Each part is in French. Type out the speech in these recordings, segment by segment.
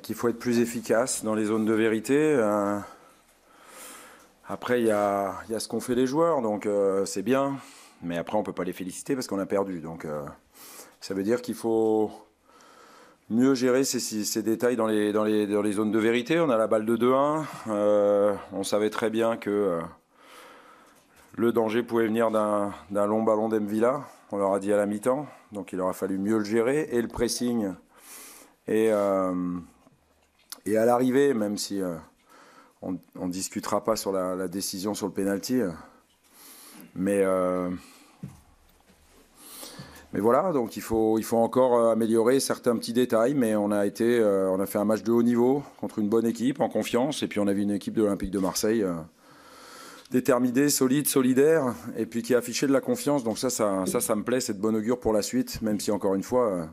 qu'il faut être plus efficace dans les zones de vérité. Après, il y a ce qu'ont fait les joueurs, donc c'est bien. Mais après, on ne peut pas les féliciter parce qu'on a perdu. Donc ça veut dire qu'il faut mieux gérer ces détails dans les zones de vérité. On a la balle de 2-1. On savait très bien que le danger pouvait venir d'un long ballon d'Mvila. On leur a dit à la mi-temps. Donc il aura fallu mieux le gérer. Et le pressing. Et à l'arrivée, même si on ne discutera pas sur la décision sur le penalty. Mais voilà, donc il faut encore améliorer certains petits détails, mais on a fait un match de haut niveau contre une bonne équipe, en confiance, et puis on a vu une équipe de l'Olympique de Marseille déterminée, solide, solidaire, et puis qui a affiché de la confiance, donc ça me plaît, c'est de bon augure pour la suite, même si encore une fois,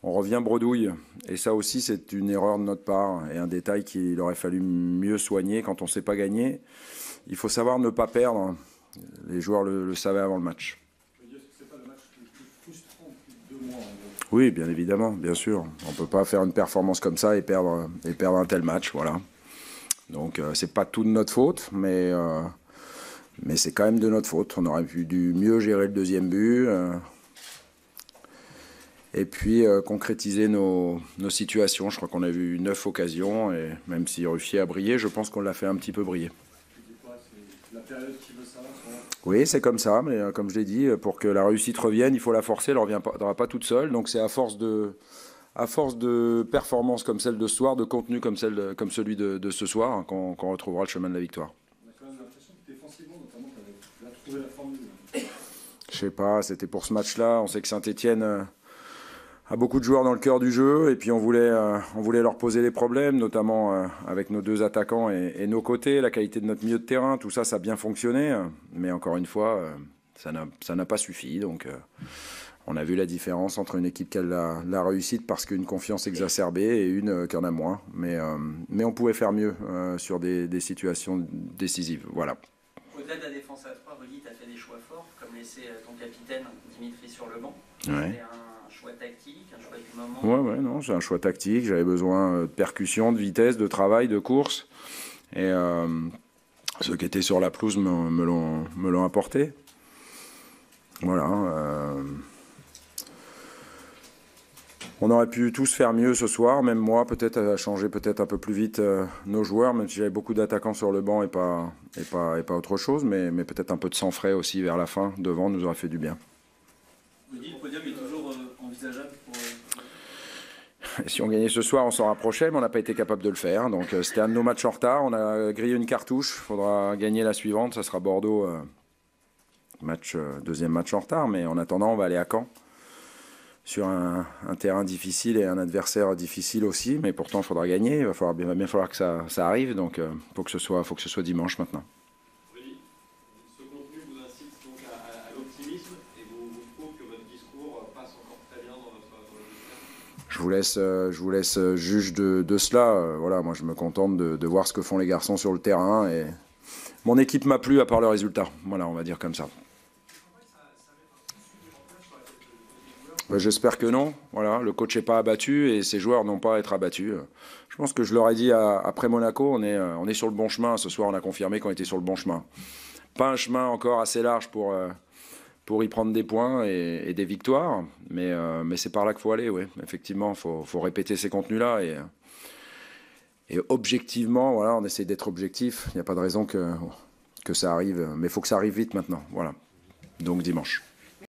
on revient bredouille, et ça aussi c'est une erreur de notre part, et un détail qu'il aurait fallu mieux soigner quand on ne sait pas gagner. Il faut savoir ne pas perdre, les joueurs le savaient avant le match. Oui, bien évidemment, bien sûr. On ne peut pas faire une performance comme ça et perdre un tel match, voilà. Donc c'est pas tout de notre faute, mais c'est quand même de notre faute. On aurait dû mieux gérer le deuxième but et puis concrétiser nos situations. Je crois qu'on a vu 9 occasions et même si Ruffier a brillé, je pense qu'on l'a fait un petit peu briller. C'est la période qui veut ça. Oui, c'est comme ça, mais comme je l'ai dit, pour que la réussite revienne, il faut la forcer, elle ne reviendra pas toute seule. Donc c'est à force de performances comme celle de ce soir, de contenu comme celui de ce soir, hein, qu'on retrouvera le chemin de la victoire. On a quand même l'impression que défensivement, notamment, tu as trouvé la formule. Je sais pas, c'était pour ce match-là. On sait que Saint-Étienne a beaucoup de joueurs dans le cœur du jeu, et puis on voulait leur poser les problèmes, notamment avec nos deux attaquants et nos côtés, la qualité de notre milieu de terrain, tout ça, ça a bien fonctionné, mais encore une fois, ça n'a pas suffi, donc on a vu la différence entre une équipe qui a la réussite parce qu'une confiance exacerbée et une qui en a moins, mais on pouvait faire mieux sur des situations décisives, voilà. Au-delà de la défense à 3, Rudy, tu as fait des choix forts, comme laisser ton capitaine Dimitri sur le banc. Ouais. C'était un choix tactique, un choix du moment. Ouais, non, c'est un choix tactique. J'avais besoin de percussion, de vitesse, de travail, de course. Et ceux qui étaient sur la pelouse me l'ont apporté. Voilà. On aurait pu tous faire mieux ce soir, même moi, peut-être à changer peut-être un peu plus vite nos joueurs, même si j'avais beaucoup d'attaquants sur le banc et pas autre chose, mais peut-être un peu de sang frais aussi vers la fin, devant, nous aurait fait du bien. Le podium est toujours envisageable pour... Si on gagnait ce soir, on s'en rapprochait, mais on n'a pas été capable de le faire. Donc c'était un de nos matchs en retard. On a grillé une cartouche. Il faudra gagner la suivante. Ça sera Bordeaux, deuxième match en retard. Mais en attendant, on va aller à Caen sur un terrain difficile et un adversaire difficile aussi. Mais pourtant, il faudra gagner. Il va bien falloir que ça arrive. Donc faut que ce soit dimanche maintenant. Ce contenu vous incite donc à l'optimisme et vous prouve que votre discours passe encore très bien dans votre Je vous laisse juge de cela. Voilà, moi je me contente de voir ce que font les garçons sur le terrain. Et mon équipe m'a plu à part le résultat. Voilà, on va dire comme ça. J'espère que non. Voilà, le coach n'est pas abattu et ses joueurs n'ont pas à être abattus. Je pense que je leur ai dit après Monaco, on est sur le bon chemin. Ce soir, on a confirmé qu'on était sur le bon chemin. Pas un chemin encore assez large pour y prendre des points et des victoires, mais c'est par là qu'il faut aller, oui. Effectivement, il faut répéter ces contenus-là et objectivement, voilà, on essaie d'être objectif. Il n'y a pas de raison que ça arrive, mais il faut que ça arrive vite maintenant, voilà. Donc dimanche.